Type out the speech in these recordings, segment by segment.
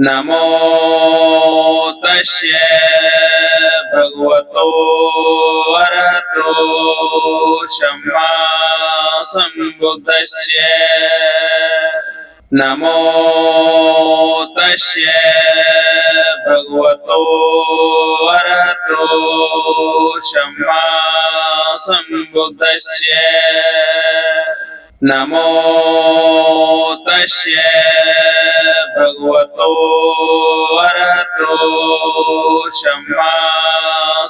नमो तस्य भगवतो अरहतो सम्मा सम्बुद्धस्य। नमो तस्य भगवतो अरहतो सम्मा सम्बुद्धस्य। नमो तस्य भगवतो अरहतो सम्मा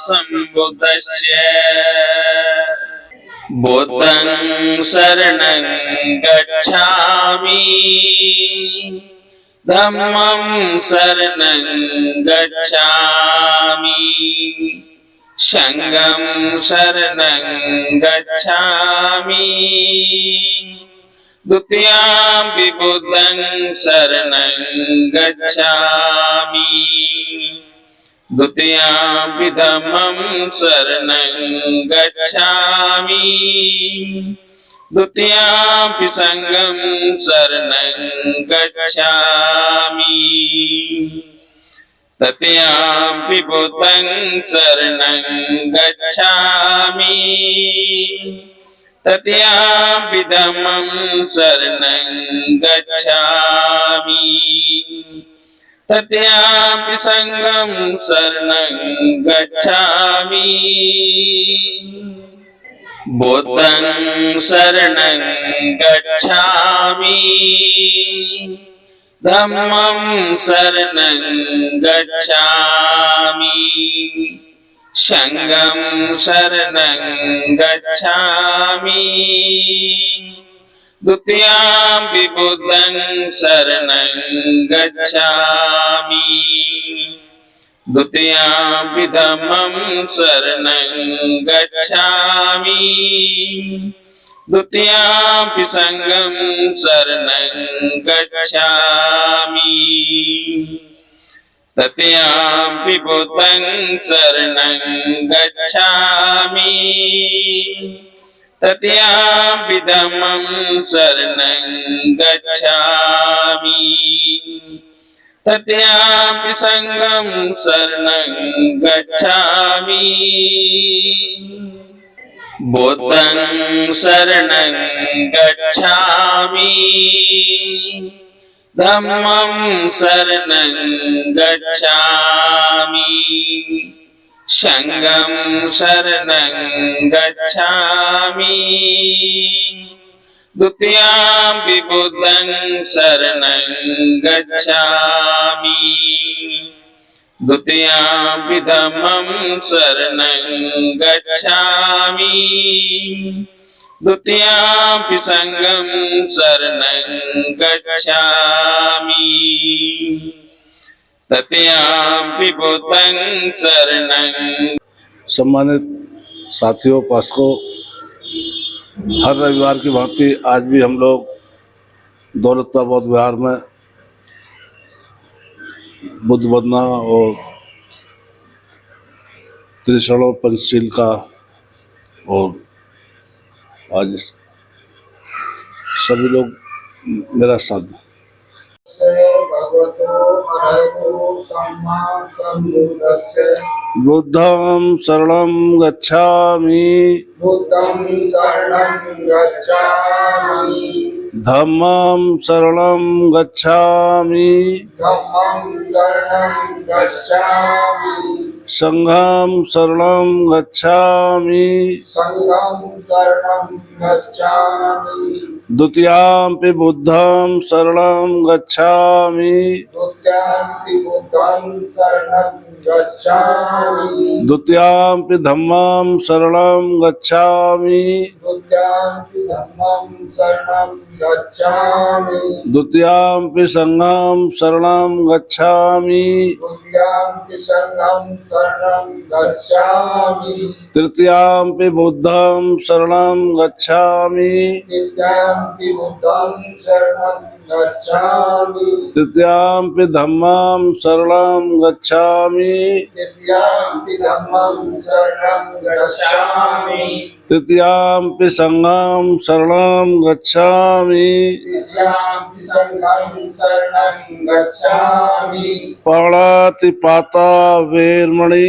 सम्बुद्धस्य। बुद्धं शरणं गच्छामि धम्मं शरणं गच्छामि संघं शरणं गच्छामि द्वितीयंपि बुद्धं शरणं गच्छामि द्वितीयंपि धम्मं शरणं गच्छामि द्वितीयंपि संघं शरणं गच्छामि तृतीयंपि बुद्धं शरणं गच्छामि तृतीयंपि धम्मं शरणं गच्छामि तृतीयंपि संघं शरणं गच्छामि। बुद्धं शरणं गच्छामि धम्मं शरणं गच्छामि संघं शरणं गच्छामि द्वितीयंपि बुद्धं शरणं गच्छामि द्वितीयंपि धम्मं शरणं गच्छामि द्वितीयंपि संघं शरणं गच्छामि तृतीयंपि बुद्धं शरणं गच्छामि तृतीयंपि धम्मं शरणं गच्छामि तृतीयंपि संघं शरणं गच्छामि। बुद्धं शरणं गच्छामि धम्मं शरणं गच्छामि संघं शरणं गच्छामि द्वितीयंपि बुद्धं शरणं गच्छामि द्वितीयंपि धम्मं शरणं गच्छामि द्वितीयंपि संघं शरणं गच्छामि तृतीयंपि बुद्धं शरणं। सम्मानित साथियों, उपासकों, हर रविवार की भांति आज भी हम लोग दौलतपुरा बौद्ध विहार में बुद्ध वंदना और त्रिशरण पंचशील का और आज सभी लोग मेरा साथ दें। भगवतो अरहतो सम्मा सम्बुद्धस्य। बुद्धं शरणं गच्छामि बुद्धं शरणं गच्छामि धम्मं शरणं गच्छामि धम्मं शरणं गच्छामि संघं शरणं गच्छामि संघं शरणं गच्छामि द्वितीयंपि बुद्धं शरणं गच्छामि द्वितीयंपि बुद्धं शरणं गच्छामि द्वितीयंपि धम्मं शरणं गच्छामि द्वितीयंपि धम्मं शरणं गच्छामि द्वितीयंपि संघं शरणं गच्छामि द्वितीयंपि संघं शरणं गच्छामि तृतीयंपि बुद्धं शरणं गच्छामि तृतीयंपि बुद्धं शरणं गच्छामि तृतीयाम्पि धम्मं शरणं गच्छामि तृतीयाम्पि धम्मं शरणं गच्छामि तृतीयाम्पि संघं शरणं गच्छामि तृतीयाम्पि संघं शरणं गच्छामि पाणातिपाता वेरमणि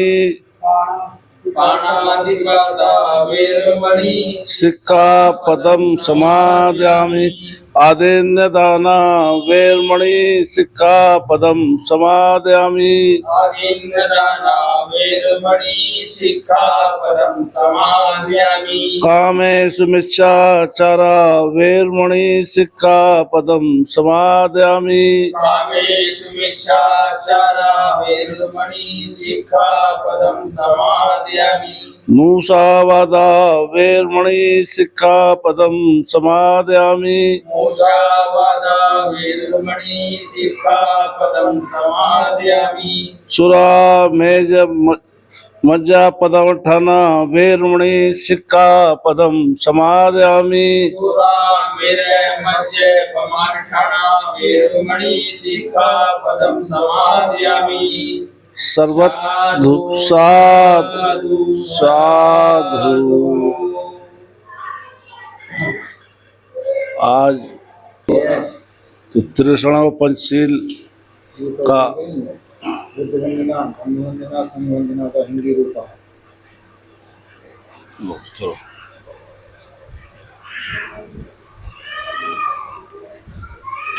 पाणातिपाता वेरमणि सिक्खापदं समादयामि आदिन्यदाना वेरमणि सिक्खापदं समादयामि आदिन्यदाना वेरमणि सिक्खापदं समादयामि कामेषु मिच्छाचारा वेरमणि सिक्खापदं समादयामि कामेषु मिच्छाचारा वेरमणि सिक्खापदं समादयामि मूसावादा वेरमणि सिक्खापदं समादयामि मूसावादा वेरमणि सिक्खापदं समादयामि सुरा मेज मज्जापदवठना वेरमणि सिक्खापदं समादयामि सुरा मेरे मज्जे पमाठना वेरमणि सिक्खापदं समादयामि सर्वधु साधु साधु। आज तृष्णा व पंचशील का हिंदी रूपा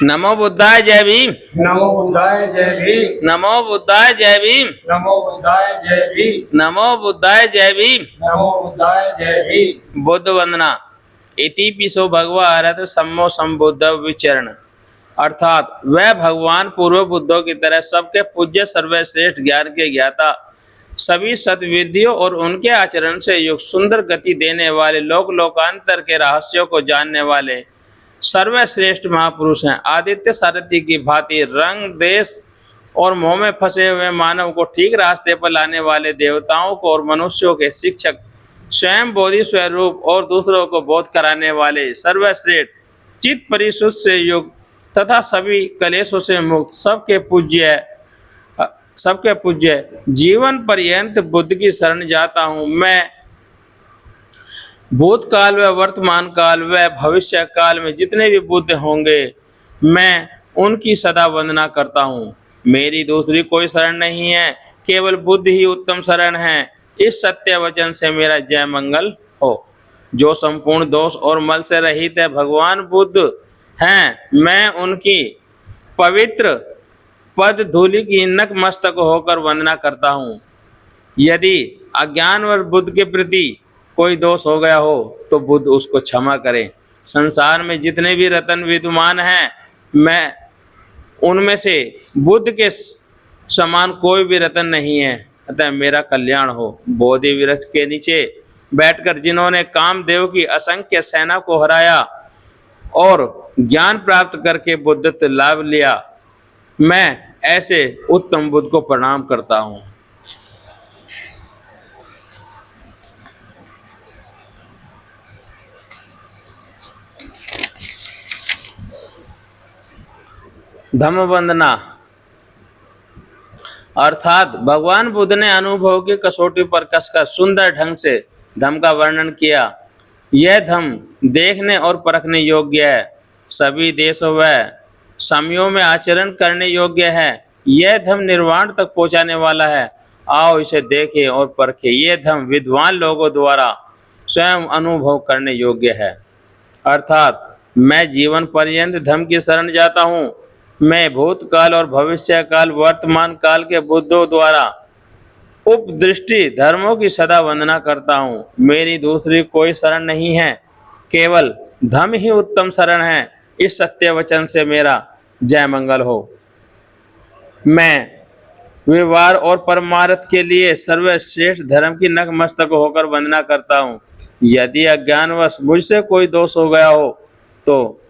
नमो बुद्धाय जय भीम। नमो बुद्धाय जय भीम नमो बुद्धाय जय भीम। नमो बुद्धाय जय भीम नमो बुद्धाय जय भीम। नमो बुद्धाय जय भीम बुद्ध वंदना। इति पिसो भगवा अरहत सम्मो संबुद्ध विचरण। अर्थात वह भगवान पूर्व बुद्धों की तरह सबके पूज्य सर्वश्रेष्ठ ज्ञान के ज्ञाता, सभी सतविधियों और उनके आचरण से युक्त सुंदर गति देने वाले लोक लोकांतर के रहस्यों को जानने वाले सर्वश्रेष्ठ महापुरुष हैं। आदित्य सारथी की भांति रंग, देश और मोह में फंसे हुए मानव को ठीक रास्ते पर लाने वाले देवताओं को और मनुष्यों के शिक्षक, स्वयं बोधि स्वरूप और दूसरों को बोध कराने वाले सर्वश्रेष्ठ, चित्त परिशुद्ध से युक्त तथा सभी कलेशों से मुक्त, सबके पूज्य जीवन पर्यंत बुद्ध की शरण जाता हूँ। मैं भूतकाल व वर्तमान काल व भविष्य काल में जितने भी बुद्ध होंगे, मैं उनकी सदा वंदना करता हूँ। मेरी दूसरी कोई शरण नहीं है, केवल बुद्ध ही उत्तम शरण है। इस सत्य वचन से मेरा जय मंगल हो। जो संपूर्ण दोष और मल से रहित है, भगवान बुद्ध हैं। मैं उनकी पवित्र पद धूलि की नक मस्तक होकर वंदना करता हूँ। यदि अज्ञान व बुद्ध के प्रति कोई दोष हो गया हो तो बुद्ध उसको क्षमा करें। संसार में जितने भी रत्न विद्यमान हैं, मैं उनमें से बुद्ध के समान कोई भी रत्न नहीं है, अतः मेरा कल्याण हो। बोधि वृक्ष के नीचे बैठकर जिन्होंने कामदेव की असंख्य सेना को हराया और ज्ञान प्राप्त करके बुद्धत्व लाभ लिया, मैं ऐसे उत्तम बुद्ध को प्रणाम करता हूँ। धम्म वंदना। अर्थात भगवान बुद्ध ने अनुभव की कसौटी पर कसकर सुंदर ढंग से धम्म का वर्णन किया। यह धम्म देखने और परखने योग्य है, सभी देशों व समयों में आचरण करने योग्य है। यह धम्म निर्वाण तक पहुंचाने वाला है। आओ इसे देखें और परखें। यह धम्म विद्वान लोगों द्वारा स्वयं अनुभव करने योग्य है। अर्थात मैं जीवन पर्यंत धम्म की शरण जाता हूँ। मैं भूतकाल और भविष्य काल, वर्तमान काल के बुद्धों द्वारा उपदृष्टि धर्मों की सदा वंदना करता हूँ। मेरी दूसरी कोई शरण नहीं है, केवल धम्म ही उत्तम शरण है। इस सत्य वचन से मेरा जय मंगल हो। मैं व्यवहार और परमार्थ के लिए सर्वश्रेष्ठ धर्म की नतमस्तक होकर वंदना करता हूँ। यदि अज्ञानवश मुझसे कोई दोष हो गया हो तो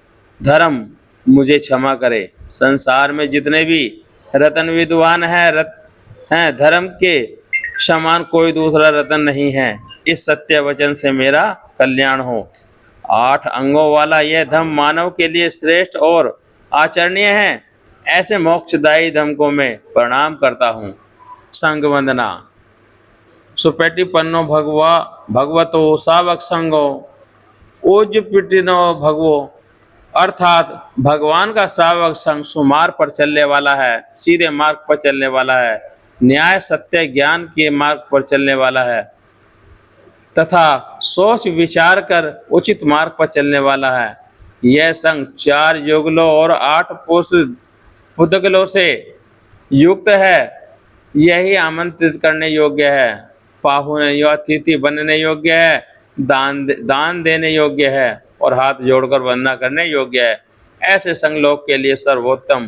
धर्म मुझे क्षमा करे। संसार में जितने भी रत्न विद्वान हैं, धर्म के समान कोई दूसरा रत्न नहीं है। इस सत्य वचन से मेरा कल्याण हो। 8 अंगों वाला यह धम्म मानव के लिए श्रेष्ठ और आचरणीय हैं, ऐसे मोक्षदायी धम को मैं प्रणाम करता हूँ। संघ वंदना। सुपेटी पन्नो भगवा भगवतो सावक संगो ओज पिटिनो भगवो, अर्थात भगवान का श्रावक संग सुमार्ग पर चलने वाला है, सीधे मार्ग पर चलने वाला है, न्याय सत्य ज्ञान के मार्ग पर चलने वाला है तथा सोच विचार कर उचित मार्ग पर चलने वाला है। यह संग 4 युगलों और 8 पुतगलों से युक्त है। यही आमंत्रित करने योग्य है, पाहुन या अतिथि बनने योग्य है, दान देने योग्य है और हाथ जोड़कर वंदना करने योग्य है। ऐसे संग लोक के लिए सर्वोत्तम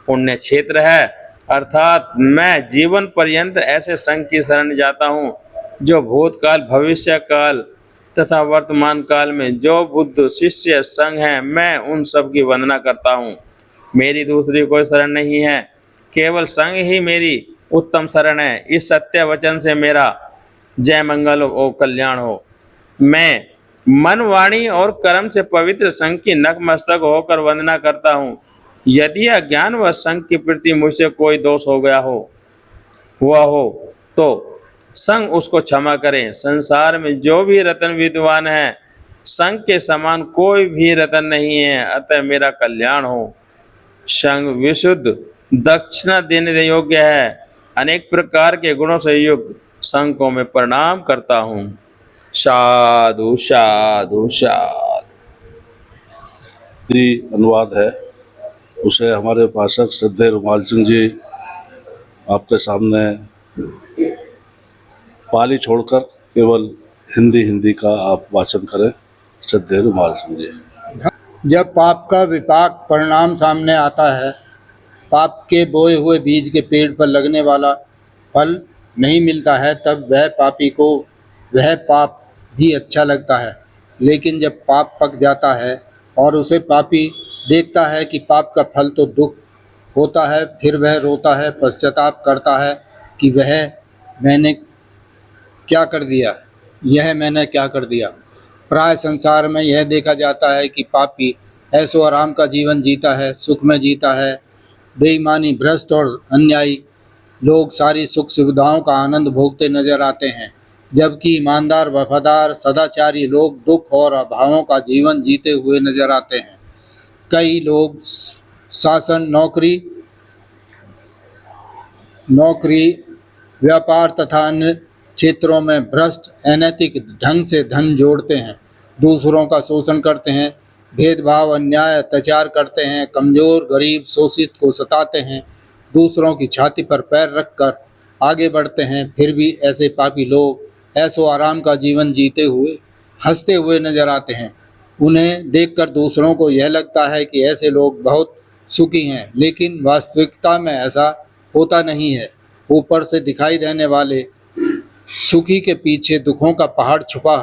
पुण्य क्षेत्र है। अर्थात मैं जीवन पर्यंत ऐसे संग की शरण जाता हूँ जो भूतकाल भविष्य काल तथा वर्तमान काल में जो बुद्ध शिष्य संग हैं, मैं उन सब की वंदना करता हूँ। मेरी दूसरी कोई शरण नहीं है, केवल संग ही मेरी उत्तम शरण है। इस सत्य वचन से मेरा जय मंगल हो, कल्याण हो। मैं मन वाणी और कर्म से पवित्र संघ की नतमस्तक होकर वंदना करता हूँ। यदि अज्ञान व संघ के प्रति मुझसे कोई दोष हो गया हुआ हो तो संघ उसको क्षमा करें। संसार में जो भी रतन विद्वान है, संघ के समान कोई भी रतन नहीं है, अतः मेरा कल्याण हो। संघ विशुद्ध दक्षिणा देने योग्य है, अनेक प्रकार के गुणों से युक्त संघ को मैं प्रणाम करता हूँ। साधु साधु साधु। अनुवाद है, उसे हमारे उपासक श्रद्धेय रुमाल सिंह जी आपके सामने पाली छोड़कर केवल हिंदी का आप वाचन करें। श्रद्धेय रुमाल सिंह जी। जब पाप का विपाक परिणाम सामने आता है, पाप के बोए हुए बीज के पेड़ पर लगने वाला फल नहीं मिलता है, तब वह पापी को वह पाप भी अच्छा लगता है। लेकिन जब पाप पक जाता है और उसे पापी देखता है कि पाप का फल तो दुख होता है, फिर वह रोता है, पश्चाताप करता है कि मैंने क्या कर दिया, मैंने क्या कर दिया। प्राय संसार में यह देखा जाता है कि पापी ऐसो आराम का जीवन जीता है, सुख में जीता है। बेईमानी, भ्रष्ट और अन्यायी लोग सारी सुख सुविधाओं का आनंद भोगते नजर आते हैं, जबकि ईमानदार, वफादार, सदाचारी लोग दुख और अभावों का जीवन जीते हुए नजर आते हैं। कई लोग शासन, नौकरी, व्यापार तथा अन्य क्षेत्रों में भ्रष्ट अनैतिक ढंग से धन जोड़ते हैं, दूसरों का शोषण करते हैं, भेदभाव, अन्याय, अत्याचार करते हैं, कमजोर, गरीब, शोषित को सताते हैं, दूसरों की छाती पर पैर रखकर आगे बढ़ते हैं। फिर भी ऐसे पापी लोग ऐसो आराम का जीवन जीते हुए हंसते हुए नजर आते हैं। उन्हें देखकर दूसरों को यह लगता है कि ऐसे लोग बहुत सुखी हैं, लेकिन वास्तविकता में ऐसा होता नहीं है। ऊपर से दिखाई देने वाले सुखी के पीछे दुखों का पहाड़ छुपा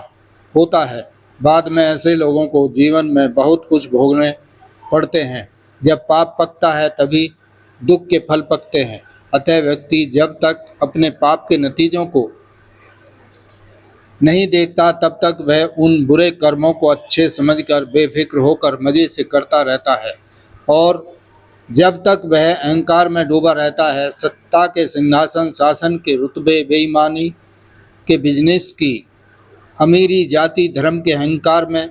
होता है। बाद में ऐसे लोगों को जीवन में बहुत कुछ भोगने पड़ते हैं। जब पाप पकता है तभी दुख के फल पकते हैं। अतः व्यक्ति जब तक अपने पाप के नतीजों को नहीं देखता, तब तक वह उन बुरे कर्मों को अच्छे समझकर बेफिक्र होकर मजे से करता रहता है। और जब तक वह अहंकार में डूबा रहता है, सत्ता के सिंहासन, शासन के रुतबे, बेईमानी के बिजनेस की, अमीरी, जाति, धर्म के अहंकार में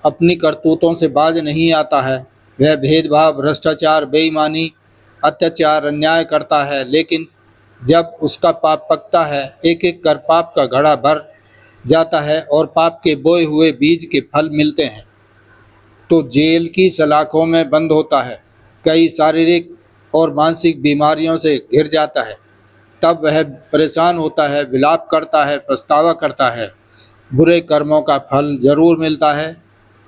अपनी करतूतों से बाज नहीं आता है। वह भेदभाव, भ्रष्टाचार, बेईमानी, अत्याचार, अन्याय करता है। लेकिन जब उसका पाप पकता है, एक एक कर पाप का घड़ा भर जाता है और पाप के बोए हुए बीज के फल मिलते हैं, तो जेल की सलाखों में बंद होता है, कई शारीरिक और मानसिक बीमारियों से घिर जाता है। तब वह परेशान होता है, विलाप करता है, पछतावा करता है। बुरे कर्मों का फल जरूर मिलता है,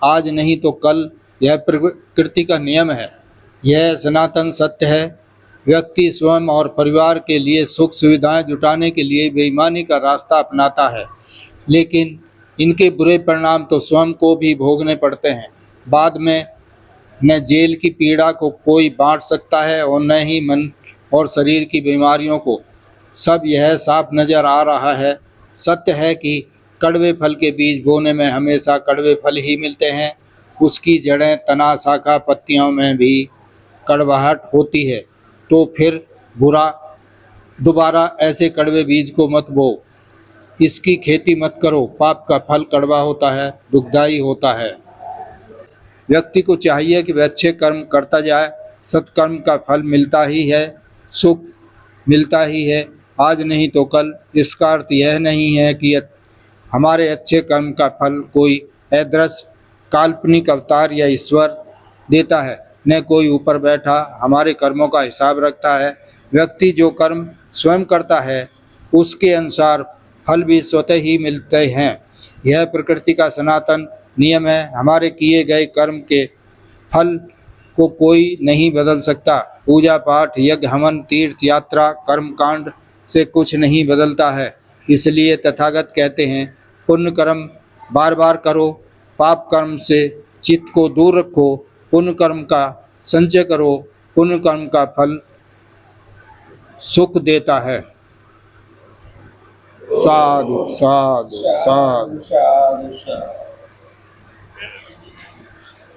आज नहीं तो कल। यह प्रकृति का नियम है, यह सनातन सत्य है। व्यक्ति स्वयं और परिवार के लिए सुख सुविधाएं जुटाने के लिए बेईमानी का रास्ता अपनाता है, लेकिन इनके बुरे परिणाम तो स्वयं को भी भोगने पड़ते हैं। बाद में न जेल की पीड़ा को कोई बांट सकता है और न ही मन और शरीर की बीमारियों को। सब यह साफ नज़र आ रहा है। सत्य है कि कड़वे फल के बीज बोने में हमेशा कड़वे फल ही मिलते हैं। उसकी जड़ें, तना, शाखा, पत्तियों में भी कड़वाहट होती है तो फिर दोबारा ऐसे कड़वे बीज को मत बो, इसकी खेती मत करो। पाप का फल कड़वा होता है, दुखदाई होता है। व्यक्ति को चाहिए कि वह अच्छे कर्म करता जाए, सत्कर्म का फल मिलता ही है, सुख मिलता ही है, आज नहीं तो कल। इसका अर्थ यह नहीं है कि हमारे अच्छे कर्म का फल कोई अदृश्य काल्पनिक अवतार या ईश्वर देता है, न कोई ऊपर बैठा हमारे कर्मों का हिसाब रखता है। व्यक्ति जो कर्म स्वयं करता है उसके अनुसार फल भी स्वतः ही मिलते हैं। यह प्रकृति का सनातन नियम है। हमारे किए गए कर्म के फल को कोई नहीं बदल सकता। पूजा पाठ, यज्ञ, हवन, तीर्थ यात्रा, कर्म कांड से कुछ नहीं बदलता है। इसलिए तथागत कहते हैं, पुण्य कर्म बार बार करो, पाप कर्म से चित्त को दूर रखो, पुण्य कर्म का संचय करो, पुण्य कर्म का फल सुख देता है। साधु साधु साधु।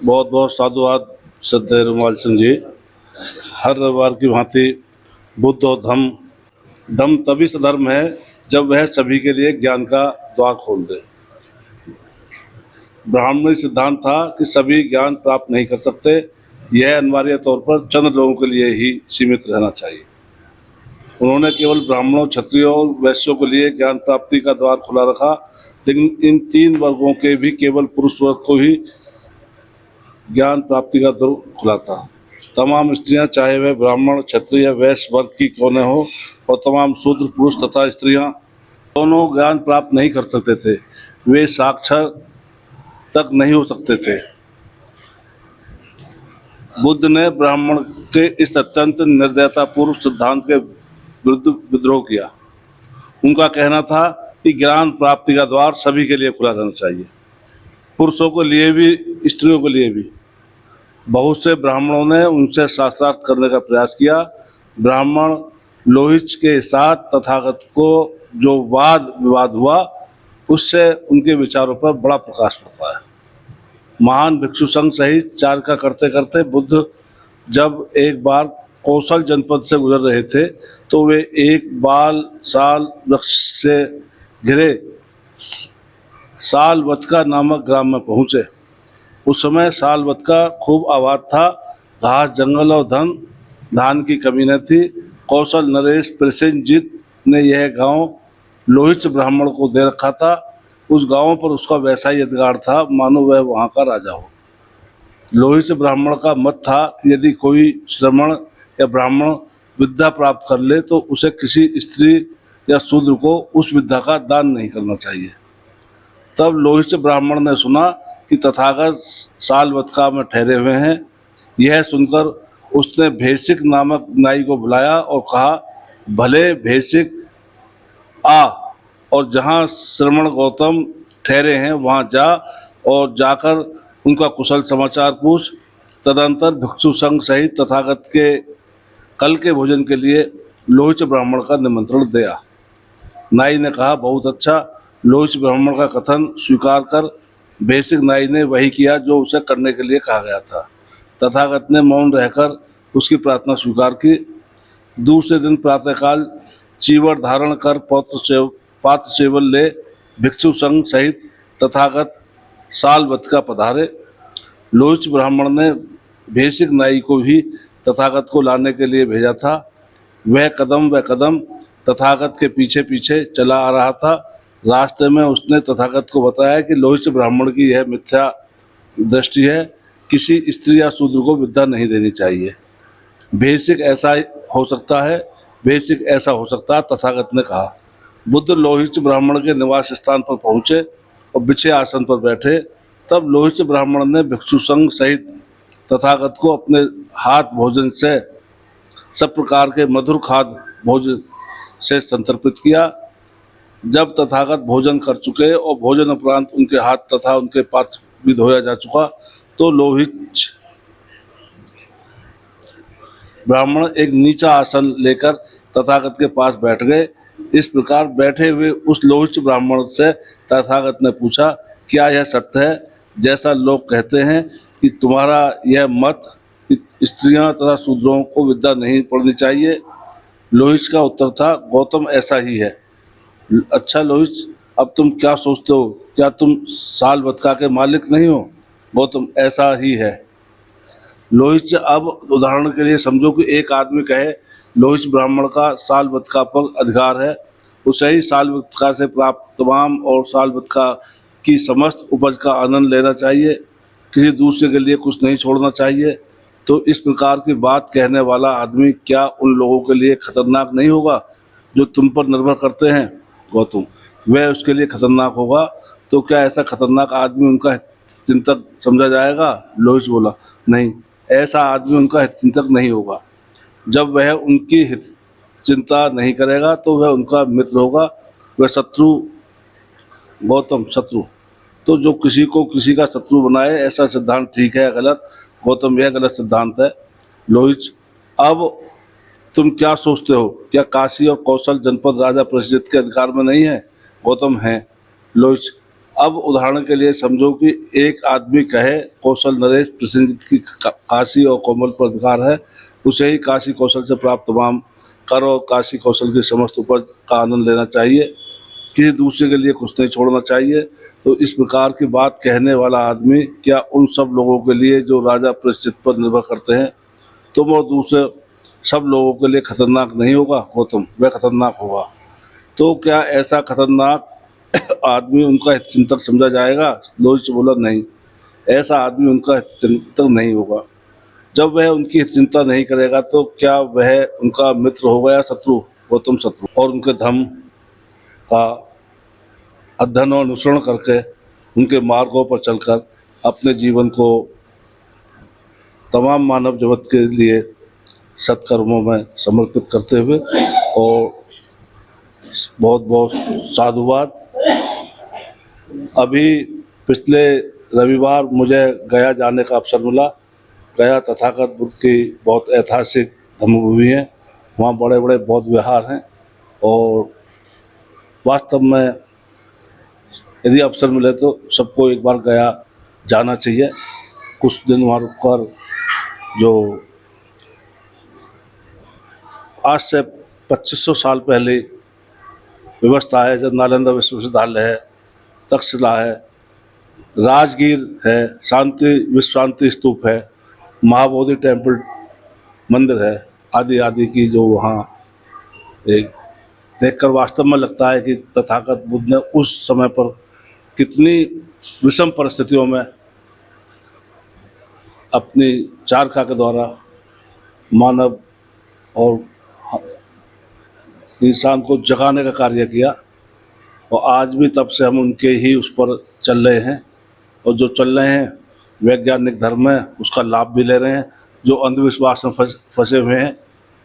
बहुत बहुत साधुवाद श्रद्धेय रुमाल सिंह जी। हर रविवार की भांति बुद्ध और धम्म तभी सधर्म है जब वह सभी के लिए ज्ञान का द्वार खोल दे। ब्राह्मणी सिद्धांत था कि सभी ज्ञान प्राप्त नहीं कर सकते, यह अनिवार्य तौर पर चंद लोगों के लिए ही सीमित रहना चाहिए। उन्होंने केवल ब्राह्मणों, क्षत्रियों और वैश्यों के लिए ज्ञान प्राप्ति का द्वार खुला रखा, लेकिन इन तीन वर्गों के भी केवल पुरुष वर्ग को ही ज्ञान प्राप्ति का द्वार खुला था। तमाम स्त्रियां, चाहे वह ब्राह्मण, क्षत्रिय या वैश्य वर्ग की क्यों न हो, और तमाम शूद्र पुरुष तथा स्त्रियां दोनों ज्ञान प्राप्त नहीं कर सकते थे। वे साक्षर तक नहीं हो सकते थे। बुद्ध ने ब्राह्मण के इस अत्यंत निर्दयतापूर्व सिद्धांत के विरुद्ध विद्रोह किया। उनका कहना था कि ज्ञान प्राप्ति का द्वार सभी के लिए खुला रहना चाहिए, पुरुषों के लिए भी, स्त्रियों के लिए भी। बहुत से ब्राह्मणों ने उनसे शास्त्रार्थ करने का प्रयास किया। ब्राह्मण लोहिच के साथ तथागत को जो वाद विवाद हुआ, उससे उनके विचारों पर बड़ा प्रकाश पड़ता है। महान भिक्षु संघ सहित चारका करते करते बुद्ध जब एक बार कौशल जनपद से गुजर रहे थे तो वे एक बाल साल वृक्ष से घिरे सालवत्का नामक ग्राम में पहुँचे। उस समय सालवत्का खूब आबाद था, घास, जंगल और धान की कमी न थी। कौशल नरेश प्रसेनजीत ने यह गांव लोहिच ब्राह्मण को दे रखा था। उस गांव पर उसका वैसा ही अधिकार था मानो वह वहाँ का राजा हो। लोहिच ब्राह्मण का मत था कि यदि कोई श्रमण या ब्राह्मण विद्या प्राप्त कर ले तो उसे किसी स्त्री या शूद्र को उस विद्या का दान नहीं करना चाहिए। तब लोहिच ब्राह्मण ने सुना कि तथागत सालवत्का में ठहरे हुए हैं। यह सुनकर उसने भेषिक नामक नाई को बुलाया और कहा, भले भेषिक आ और जहाँ श्रमण गौतम ठहरे हैं वहाँ जा और जाकर उनका कुशल समाचार पूछ। तदंतर भिक्षु संघ सहित तथागत के कल के भोजन के लिए लोहिच ब्राह्मण का निमंत्रण दिया। नाई ने कहा, बहुत अच्छा। लोहिच ब्राह्मण का कथन स्वीकार कर भेषिक नाई ने वही किया जो उसे करने के लिए कहा गया था। तथागत ने मौन रहकर उसकी प्रार्थना स्वीकार की। दूसरे दिन प्रातःकाल चीवर धारण कर पात्र सेवल ले भिक्षु संघ सहित तथागत सालवत्का पधारे। लोहिच ब्राह्मण ने भेषिक नाई को भी तथागत को लाने के लिए भेजा था। वह कदम तथागत के पीछे पीछे चला आ रहा था। रास्ते में उसने तथागत को बताया कि लोहिच ब्राह्मण की यह मिथ्या दृष्टि है, किसी स्त्री या शूद्र को विद्या नहीं देनी चाहिए। भेषिक ऐसा हो सकता है, भेषिक ऐसा हो सकता है, तथागत ने कहा। बुद्ध लोहिच ब्राह्मण के निवास स्थान पर पहुँचे और बिछे आसन पर बैठे। तब लोहिच ब्राह्मण ने भिक्षु संघ सहित तथागत को अपने हाथ भोजन से सब प्रकार के मधुर खाद्य भोजन से संतर्पित किया। जब तथागत भोजन कर चुके और भोजन उपरांत उनके हाथ तथा उनके पात्र भी धोया जा चुका तो लोहिच ब्राह्मण एक नीचा आसन लेकर तथागत के पास बैठ गए। इस प्रकार बैठे हुए उस लोहिच ब्राह्मण से तथागत ने पूछा, क्या यह सत्य है जैसा लोग कहते हैं कि तुम्हारा यह मत कि स्त्रियां तथा शूद्रों को विद्या नहीं पढ़नी चाहिए। लोहित का उत्तर था, गौतम ऐसा ही है। अच्छा लोहित, अब तुम क्या सोचते हो? क्या तुम साल बदका के मालिक नहीं हो? गौतम, ऐसा ही है। लोहित, अब उदाहरण के लिए समझो कि एक आदमी कहे, लोहित ब्राह्मण का साल बदका पर अधिकार है, उसे ही साल बदका से प्राप्त तमाम और साल बदका की समस्त उपज का आनंद लेना चाहिए, किसी दूसरे के लिए कुछ नहीं छोड़ना चाहिए। तो इस प्रकार की बात कहने वाला आदमी क्या उन लोगों के लिए खतरनाक नहीं होगा जो तुम पर निर्भर करते हैं? गौतम, वह उसके लिए खतरनाक होगा। तो क्या ऐसा खतरनाक आदमी उनका चिंतक समझा जाएगा? लोहित बोला, नहीं, ऐसा आदमी उनका हितचिंतक नहीं होगा। जब वह उनकी हित चिंता नहीं करेगा तो वह उनका मित्र होगा, वह शत्रु। गौतम, शत्रु, तो जो किसी को किसी का शत्रु बनाए, ऐसा सिद्धांत ठीक है या गलत? गौतम, यह गलत सिद्धांत है। लोहित, अब तुम क्या सोचते हो? क्या काशी और कौशल जनपद राजा प्रसिद्ध के अधिकार में नहीं है? गौतम, है। लोहित, अब उदाहरण के लिए समझो कि एक आदमी कहे, कौशल नरेश प्रसेनजीत की काशी और कोमल पर अधिकार है, उसे ही काशी कौशल से प्राप्त तमाम कर और काशी कौशल की समस्त उपज का आनंद लेना चाहिए, किसी दूसरे के लिए कुछ नहीं छोड़ना चाहिए। तो इस प्रकार की बात कहने वाला आदमी क्या उन सब लोगों के लिए जो राजा प्रसिद्ध पर निर्भर करते हैं, तुम और दूसरे सब लोगों के लिए खतरनाक नहीं होगा? गौतम, वह खतरनाक होगा। तो क्या ऐसा खतरनाक आदमी उनका हितचिंतक समझा जाएगा? लोहित से बोला, नहीं, ऐसा आदमी उनका हितचिंतक नहीं होगा। जब वह उनकी चिंता नहीं करेगा तो क्या वह उनका मित्र होगा या शत्रु? गौतम, शत्रु। और उनके धर्म का अध्ययन और अनुसरण करके उनके मार्गों पर चलकर अपने जीवन को तमाम मानव जगत के लिए सत्कर्मों में समर्पित करते हुए। और बहुत बहुत साधुवाद। अभी पिछले रविवार मुझे गया जाने का अवसर मिला। गया तथागत बुद्ध की बहुत ऐतिहासिक धर्मभूमि है, वहाँ बड़े बड़े बौद्ध विहार हैं और वास्तव में यदि अवसर मिले तो सबको एक बार गया जाना चाहिए। कुछ दिन वहाँ रुककर जो आज से 2500 साल पहले व्यवस्था है, जब नालंदा विश्वविद्यालय है, तक्षशिला है, राजगीर है, शांति विश्रांति स्तूप है, महाबोधि टेम्पल मंदिर है, आदि आदि की जो वहाँ एक देखकर वास्तव में लगता है कि तथागत बुद्ध ने उस समय पर कितनी विषम परिस्थितियों में अपनी चारका के द्वारा मानव और इंसान को जगाने का कार्य किया। और आज भी तब से हम उनके ही उस पर चल रहे हैं और जो चल रहे हैं वैज्ञानिक धर्म है, उसका लाभ भी ले रहे हैं। जो अंधविश्वास में फंसे हुए हैं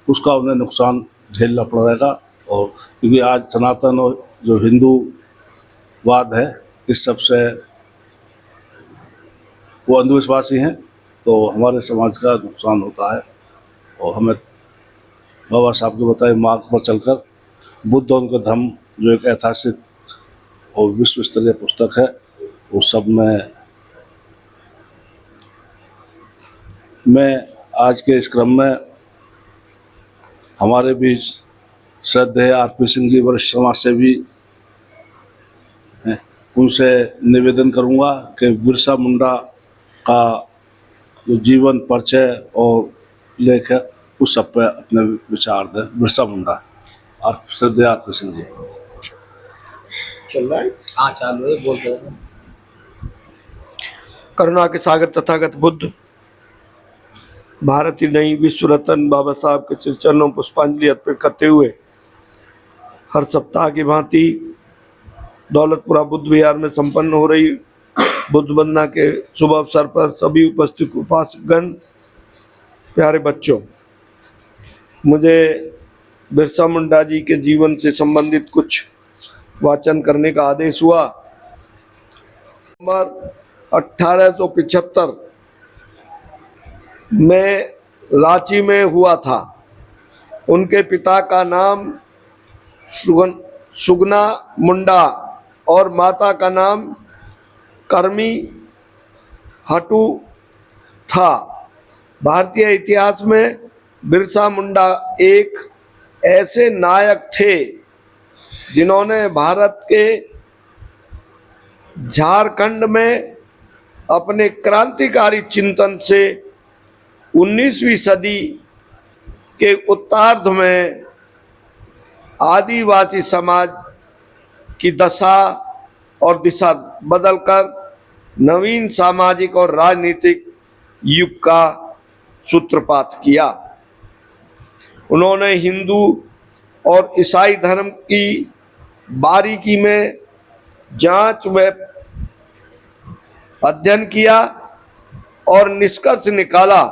उसका उन्हें नुकसान झेलना पड़ेगा। और क्योंकि आज सनातन और जो हिंदूवाद है, इस सब से वो अंधविश्वासी हैं, तो हमारे समाज का नुकसान होता है। और हमें बाबा साहब के बताए मार्ग पर चलकर बुद्ध और उनका धर्म, जो एक ऐतिहासिक और विश्व स्तरीय पुस्तक है, वो सब में मैं आज के इस क्रम में हमारे बीच श्रद्धेय आरपी सिंह जी वरिष्ठ समाज सेवी हैं, उनसे निवेदन करूंगा कि बिरसा मुंडा का जो जीवन परिचय और लेख है उस सब पर अपने विचार दें। बिरसा मुंडा, और श्रद्धेय आरपी सिंह जी। चल रहा है? हाँ चालू है, बोल रहे हैं। करुणा के सागर तथागत बुद्ध, भारत ही नहीं विश्व रत्न बाबा साहब के श्री चरणों में पुष्पांजलि अर्पित करते हुए हर सप्ताह की भांति दौलतपुरा बुद्ध विहार में संपन्न हो रही बुद्ध वंदना के शुभ अवसर पर सभी उपस्थित उपासकगण, प्यारे बच्चों, मुझे बिरसा मुंडा जी के जीवन से संबंधित कुछ वाचन करने का आदेश हुआ। नवंबर 1875 में रांची में हुआ था। उनके पिता का नाम सुगना मुंडा और माता का नाम करमी हटू था। भारतीय इतिहास में बिरसा मुंडा एक ऐसे नायक थे जिन्होंने भारत के झारखंड में अपने क्रांतिकारी चिंतन से 19वीं सदी के उत्तरार्ध में आदिवासी समाज की दशा और दिशा बदलकर नवीन सामाजिक और राजनीतिक युग का सूत्रपात किया। उन्होंने हिंदू और ईसाई धर्म की बारीकी में जांच व अध्ययन किया और निष्कर्ष निकाला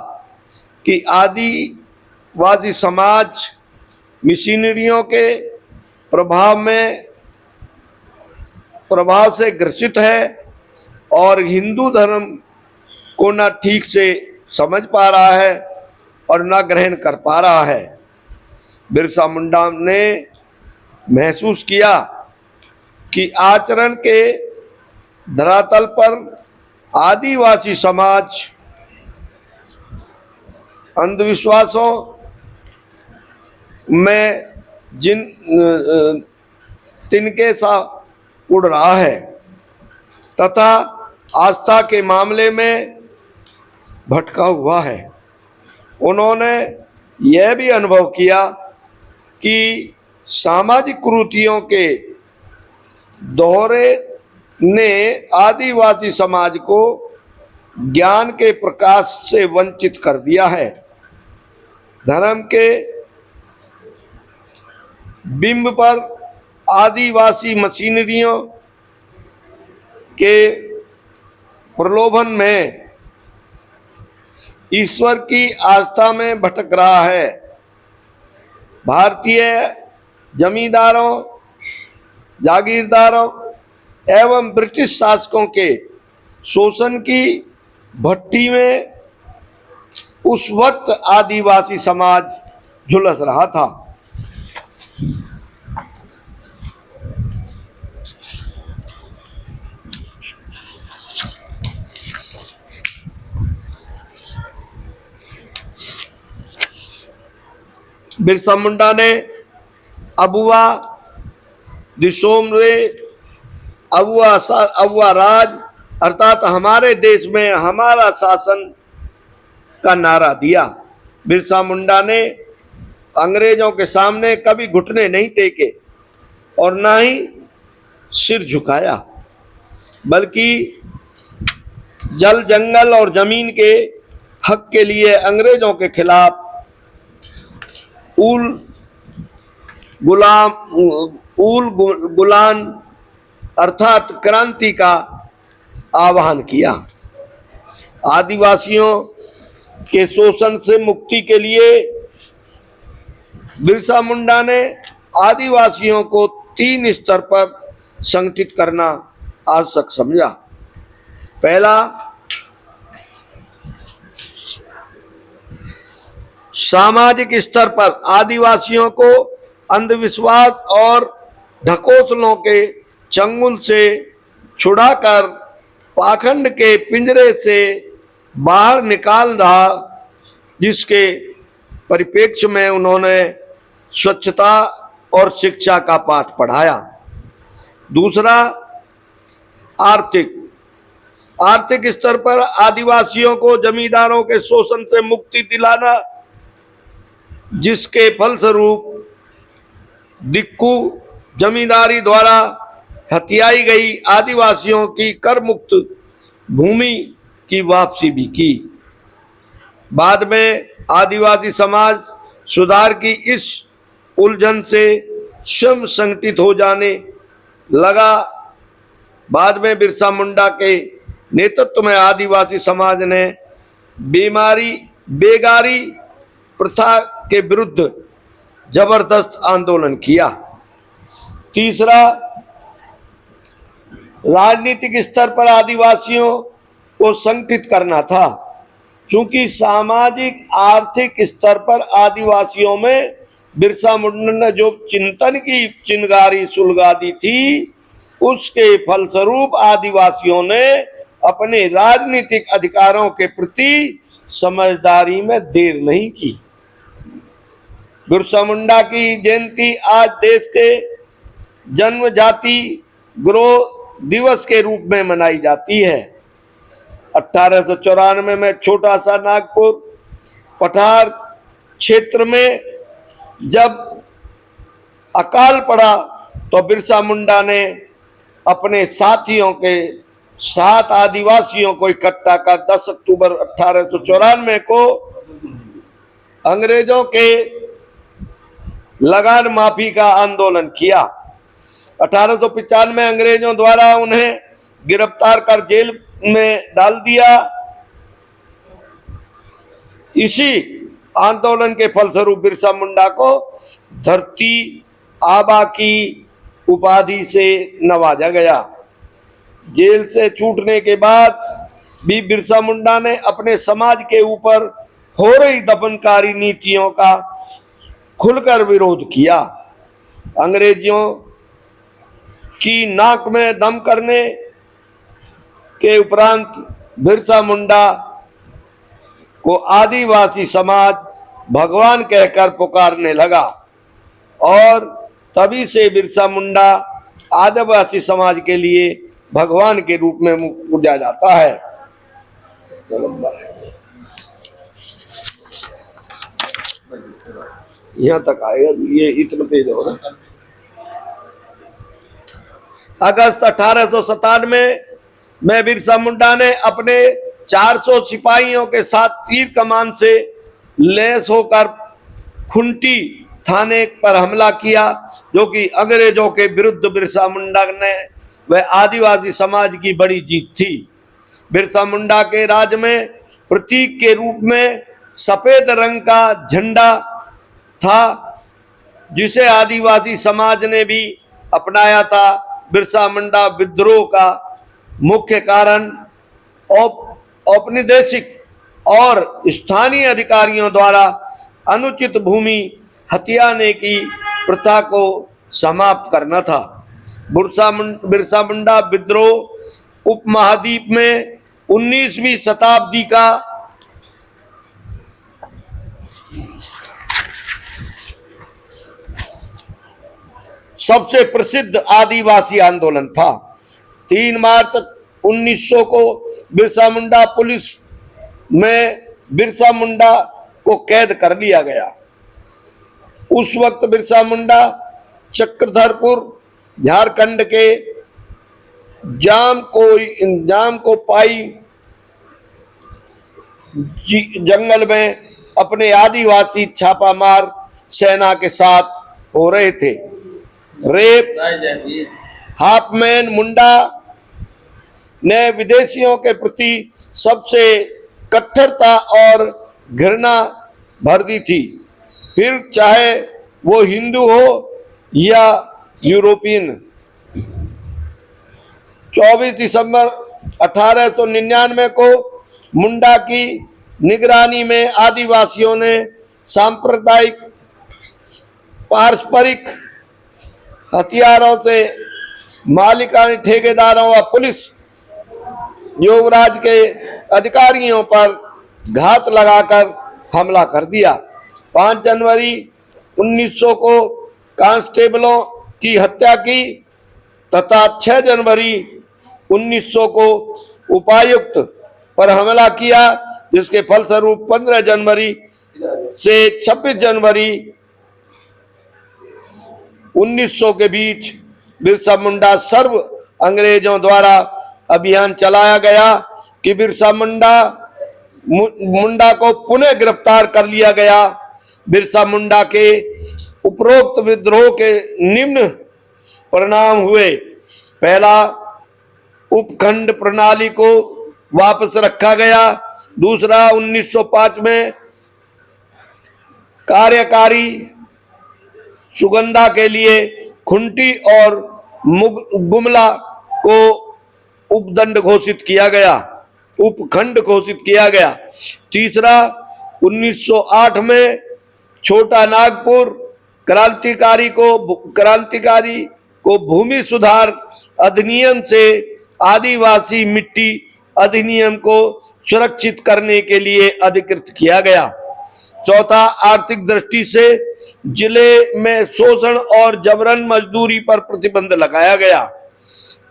कि आदिवासी समाज मिशनरियों के प्रभाव से ग्रसित है और हिंदू धर्म को न ठीक से समझ पा रहा है और न ग्रहण कर पा रहा है। बिरसा मुंडा ने महसूस किया कि आचरण के धरातल पर आदिवासी समाज अंधविश्वासों में तिनके सा उड़ रहा है तथा आस्था के मामले में भटका हुआ है। उन्होंने यह भी अनुभव किया कि सामाजिक कुरीतियों के दोहरे ने आदिवासी समाज को ज्ञान के प्रकाश से वंचित कर दिया है। धर्म के बिंब पर आदिवासी मशीनरियों के प्रलोभन में ईश्वर की आस्था में भटक रहा है। भारतीय जमींदारों, जागीरदारों एवं ब्रिटिश शासकों के शोषण की भट्टी में उस वक्त आदिवासी समाज झुलस रहा था। बिरसा मुंडा ने अबुआ दिसोमरे अबुआ राज अर्थात हमारे देश में हमारा शासन का नारा दिया। बिरसा मुंडा ने अंग्रेजों के सामने कभी घुटने नहीं टेके और ना ही सिर झुकाया, बल्कि जल, जंगल और जमीन के हक के लिए अंग्रेजों के खिलाफ गुलान अर्थात क्रांति का आह्वान किया। आदिवासियों के शोषण से मुक्ति के लिए बिरसा मुंडा ने आदिवासियों को 3 स्तर पर संगठित करना आवश्यक समझा। पहला, सामाजिक स्तर पर आदिवासियों को अंधविश्वास और ढकोसलों के चंगुल से छुड़ाकर पाखंड के पिंजरे से बाहर निकाल रहा, जिसके परिप्रेक्ष्य में उन्होंने स्वच्छता और शिक्षा का पाठ पढ़ाया। दूसरा, आर्थिक स्तर पर आदिवासियों को जमींदारों के शोषण से मुक्ति दिलाना, जिसके फलस्वरूप दिक्कू जमींदारी द्वारा हथियाई गई आदिवासियों की कर मुक्त भूमि की वापसी भी की। बाद में आदिवासी समाज सुधार की इस उलझन से स्वयं संगठित हो जाने लगा। बाद में बिरसा मुंडा के नेतृत्व में आदिवासी समाज ने बेगारी प्रथा के विरुद्ध जबरदस्त आंदोलन किया। तीसरा, राजनीतिक स्तर पर आदिवासियों को संगठित करना था। चूंकि सामाजिक आर्थिक स्तर पर आदिवासियों में बिरसा मुंडा ने जो चिंतन की चिंगारी सुलगा दी थी, उसके फलस्वरूप आदिवासियों ने अपने राजनीतिक अधिकारों के प्रति समझदारी में देर नहीं की। बिरसा मुंडा की जयंती आज देश के जन्म जाति गौरव दिवस के रूप में मनाई जाती है। 1894 में छोटा सा नागपुर पठार क्षेत्र में जब अकाल पड़ा तो बिरसा मुंडा ने अपने साथियों के साथ आदिवासियों को इकट्ठा कर 10 अक्टूबर 1894 को अंग्रेजों के लगान माफी का आंदोलन किया। 1895 में अंग्रेजों द्वारा उन्हें गिरफ्तार कर जेल में डाल दिया। इसी आंदोलन के फलस्वरूप बिरसा मुंडा को धरती आबा की उपाधि से नवाजा गया। जेल से छूटने के बाद भी बिरसा मुंडा ने अपने समाज के ऊपर हो रही दमनकारी नीतियों का खुलकर विरोध किया। अंग्रेजियों की नाक में दम करने के उपरांत बिरसा मुंडा को आदिवासी समाज भगवान कहकर पुकारने लगा और तभी से बिरसा मुंडा आदिवासी समाज के लिए भगवान के रूप में पूजा जाता है। यहाँ तक आएगा, ये इतना पेज हो रहा। अगस्त 1897 में बिरसा मुंडा ने अपने 400 सिपाहियों के साथ तीर कमान से लैस होकर खुंटी थाने पर हमला किया, जो कि अंग्रेजों के विरुद्ध बिरसा मुंडा ने वह आदिवासी समाज की बड़ी जीत थी। बिरसा मुंडा के राज में प्रतीक के रूप में सफेद रंग का झंडा था, जिसे आदिवासी समाज ने भी अपनाया था। बिरसा मुंडा विद्रोह का मुख्य कारण औपनिवेशिक और स्थानीय अधिकारियों द्वारा अनुचित भूमि हथियाने की प्रथा को समाप्त करना था। बिरसा मुंडा विद्रोह उपमहाद्वीप में 19वीं शताब्दी का सबसे प्रसिद्ध आदिवासी आंदोलन था। 3 मार्च 1900 को बिरसा मुंडा पुलिस में बिरसा मुंडा को कैद कर लिया गया। उस वक्त बिरसा मुंडा चक्रधरपुर झारखंड के जाम को पाई जंगल में अपने आदिवासी छापामार सेना के साथ हो रहे थे। रेप हाफमैन मुंडा ने विदेशियों के प्रति सबसे कट्टरता और घृणा भर दी थी, फिर चाहे वो हिंदू हो या यूरोपियन। 24 दिसंबर 1899 को मुंडा की निगरानी में आदिवासियों ने सांप्रदायिक पारस्परिक हथियारों से मालिकाना ठेकेदारों व पुलिस युवराज के अधिकारियों पर घात लगाकर हमला कर दिया। 5 जनवरी 1900 को कांस्टेबलों की हत्या की तथा 6 जनवरी 1900 को उपायुक्त पर हमला किया, जिसके फलस्वरूप 15 जनवरी से 26 जनवरी 1900 के बीच बिरसा मुंडा सर्व अंग्रेजों द्वारा अभियान चलाया गया कि बिरसा मुंडा को पुनः गिरफ्तार कर लिया गया। बिरसा मुंडा के उपरोक्त विद्रोह के निम्न परिणाम हुए। पहला, उपखंड प्रणाली को वापस रखा गया। दूसरा, 1905 में कार्यकारी सुगंधा के लिए खुंटी और गुमला को उपखंड घोषित किया गया। तीसरा, 1908 में छोटा नागपुर क्रांतिकारी को भूमि सुधार अधिनियम से आदिवासी मिट्टी अधिनियम को सुरक्षित करने के लिए अधिकृत किया गया। चौथा, आर्थिक दृष्टि से जिले में शोषण और जबरन मजदूरी पर प्रतिबंध लगाया गया।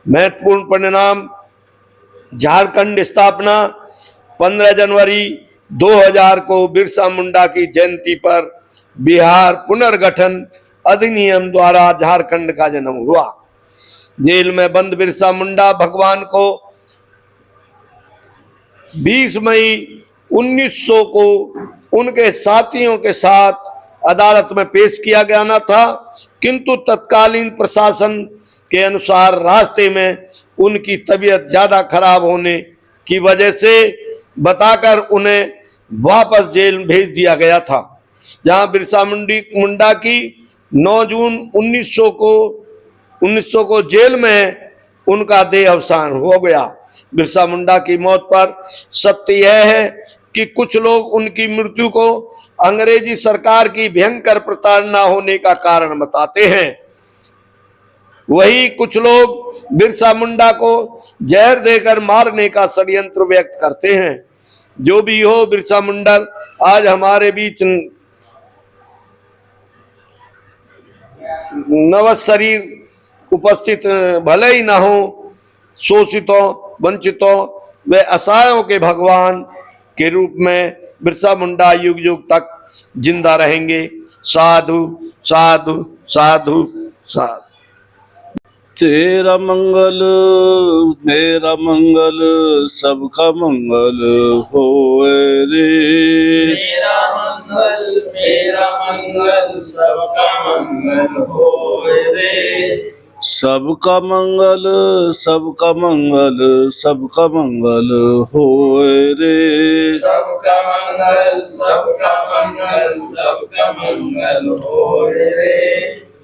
महत्वपूर्ण परिणाम, झारखंड स्थापना 15 जनवरी 2000 को बिरसा मुंडा की जयंती पर बिहार पुनर्गठन अधिनियम द्वारा झारखंड का जन्म हुआ। जेल में बंद बिरसा मुंडा भगवान को 20 मई 1900 को उनके साथियों के साथ अदालत में पेश किया गया था, किंतु तत्कालीन प्रशासन के अनुसार रास्ते में उनकी तबीयत ज्यादा खराब होने की वजह से बताकर उन्हें वापस जेल भेज दिया गया था, जहां बिरसा मुंडा की 9 जून 1900 को जेल में उनका देह अवसान हो गया। बिरसा मुंडा की मौत पर सत्य यह है कि कुछ लोग उनकी मृत्यु को अंग्रेजी सरकार की भयंकर प्रताड़ना होने का कारण बताते हैं। वही कुछ लोग बिरसा मुंडा को जहर देकर मारने का षड्यंत्र व्यक्त करते हैं। जो भी हो, बिरसा मुंडा आज हमारे बीच नव शरीर उपस्थित भले ही ना हो, शोषितों, वंचितों व असहायों के भगवान के रूप में बिरसा मुंडा युग युग तक जिंदा रहेंगे। साधु साधु साधु साधु। तेरा मंगल मेरा मंगल सबका मंगल होए रे। मेरा मंगल सबका मंगल होए रे। सबका मंगल सबका मंगल सबका मंगल होए रे। सबका मंगल सबका मंगल सबका मंगल होए रे।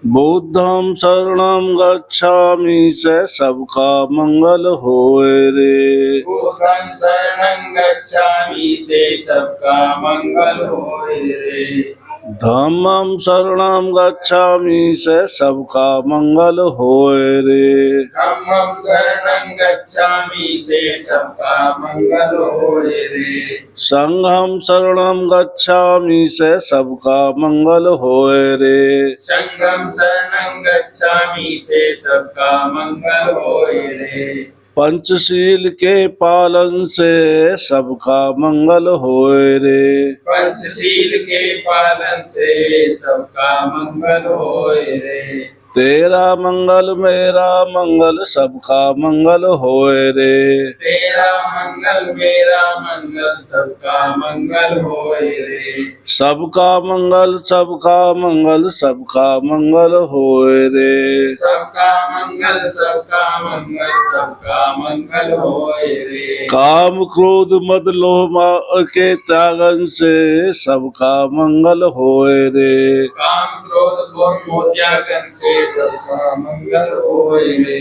बुद्धं शरणं गच्छामि से सबका मंगल होए रे। बुद्धं शरणं गच्छामि से सबका मंगल होए रे। धम्मं शरणं गच्छामि से सबका मंगल होए रे। धम्मं शरणं गच्छामि से सबका मंगल होए रे। संघं शरणं गच्छामि से सबका मंगल होए रे। संघं शरणं गच्छामि से सबका मंगल होए रे। पंचशील के पालन से सबका मंगल होए रे। पंचशील के पालन से सबका मंगल होए रे। तेरा मंगल मेरा मंगल सबका मंगल होए रे। तेरा मंगल मेरा मंगल सबका मंगल होए रे। सबका मंगल सबका मंगल सबका मंगल होए रे। सबका मंगल सबका मंगल सबका मंगल होए रे। काम क्रोध मद लोभ मोह के त्यागन से सबका मंगल होए रे। काम क्रोध मोह त्यागन से सबका मंगल होए रे।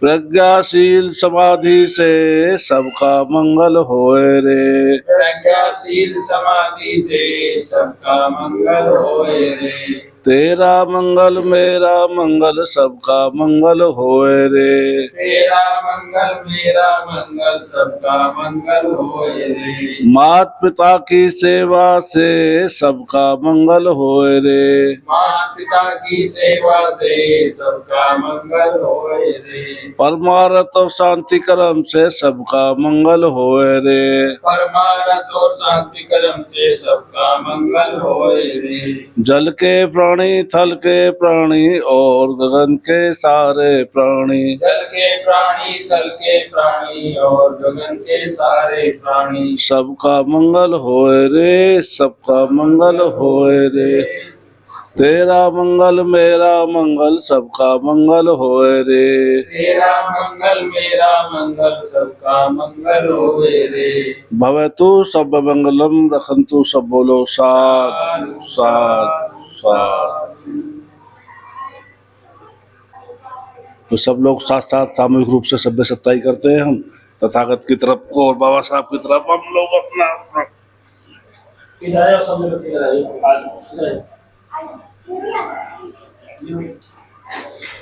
प्रज्ञाशील समाधि से सबका मंगल होए रे। प्रज्ञाशील समाधि से सबका मंगल होए रे। तेरा मंगल मेरा मंगल सबका मंगल होए रे। तेरा मंगल मेरा मंगल सबका मंगल होए रे। मात पिता की सेवा से सबका मंगल होए रे। माता पिता की सेवा से सबका मंगल होए रे। परमार्थ और शांति कर्म से सबका मंगल होए रे। परमार्थ और शांति कर्म से सबका मंगल होए रे। जल के प्राणी थल के प्राणी और गगन के सारे प्राणी। जल के प्राणी थल के प्राणी और गगन के सारे प्राणी। सबका मंगल होए रे। सबका मंगल होए रे। तेरा मंगल मेरा मंगल सबका मंगल होए रे। तेरा मंगल मेरा मंगल सबका मंगल होए रे। भवतु सब मंगलम रखंतु सब बोलो साधु साधु साधु। तो सब लोग साथ साथ सामूहिक रूप से सभ्य सत्ताई करते हैं। हम तथागत की तरफ और बाबा साहब की तरफ हम लोग अपना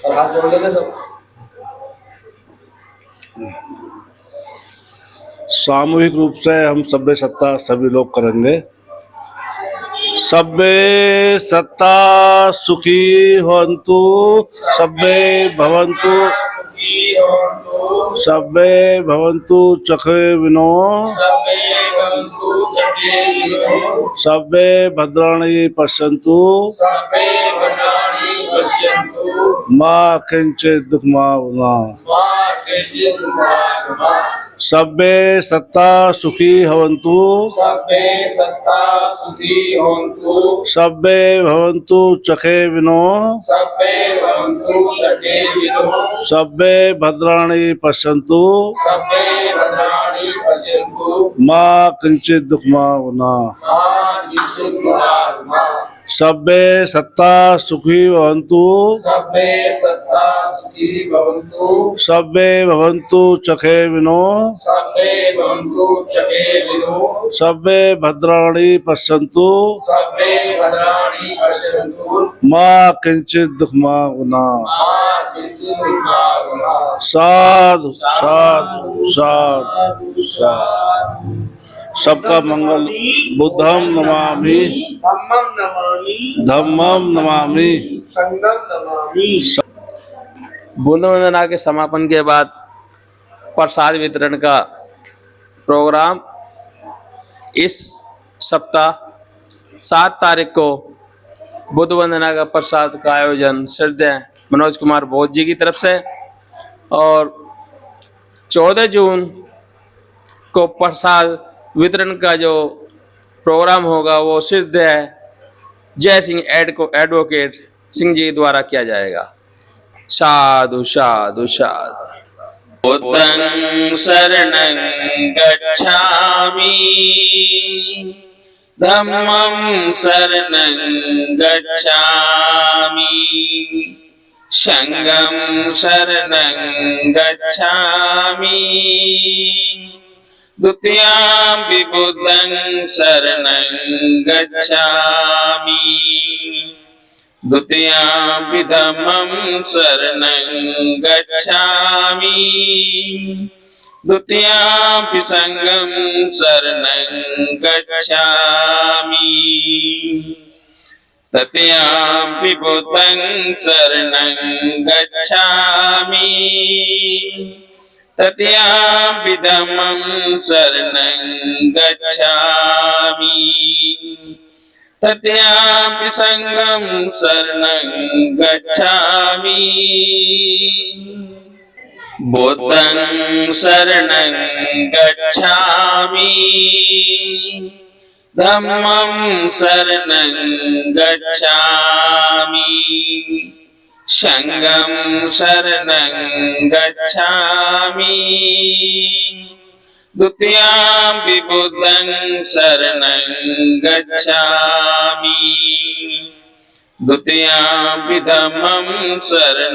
और हाथ जोड़ लेना सब। सामूहिक रूप से हम सभ्य सत्ता सभी लोग करेंगे। सभ्य सत्ता सुखी होन्तु, सभ्य भवन्तु, सुखी होन्तु, सभ्य भवन्तु चखे विनो, सभ्ये भवन्तु चखे विनो, सभ्य भद्राणि पश्यन्तु, सभ्ये भद्राणि पश्यन्तु, मा किंचित् दुःखमावना। मा किंचित् दुःखमावना। सभ्य सत्ता सुखी भवन्तु, सभ्ये सत्ता सुखी होन्तु, सभ्य भवन्तु चखे विनो, सभ्ये भवन्तु चखे विनो, सभ्य भद्राणि पश्यन्तु, सभ्ये भद्राणि पश्यन्तु, मा किंचित् दुःखमावना। मा किंचित् दुःखमावना। सभ्य सत्ता सुखी भवन्तु, सभ्ये सत्ता सुखी भवन्तु, सभ्य भवन्तु चखे विनो, सभ्ये भवन्तु चखे विनो, सभ्य भद्राणि पश्यन्तु, सभ्ये भद्राणि पश्यन्तु, मा किंचित् दुःखमावना। मा किंचित् दुःखमावना। साधु साधु साधु साधु। सबका मंगल। बुद्धं नमामि, धम्मं नमामि, धम्मं नमामि। संघं नमामि। बूंद वंदना के समापन के बाद प्रसाद वितरण का प्रोग्राम इस सप्ताह 7 तारीख को बुद्ध वंदना का प्रसाद का आयोजन श्रद्धेय मनोज कुमार बोध जी की तरफ से, और 14 जून को प्रसाद वितरण का जो प्रोग्राम होगा वो श्रद्धेय जय सिंह एडवोकेट सिंह जी द्वारा किया जाएगा। साधु साधु साधु। बुद्धं शरणं गच्छामि, धम्मं शरणं गच्छामि, संघं शरणं गच्छामि, द्वितीयं बुद्धं शरणं गच्छामि, द्वितीयं धम्मं शरणं गच्छामि, द्वितीयं संघं शरणं गच्छामि, तृतीयं बुद्धं शरणं गच्छामि, तृतीयं धम्मं शरणं गच्छामि, तृतीयं संघं शरणं गच्छामि। बुद्धं शरणं गच्छामि, धम्मं शरणं गच्छामि, संघं शरणं गच्छामि, द्वितीयं बुद्धं शरणं गच्छामि, द्वितीयं धम्मं शरणं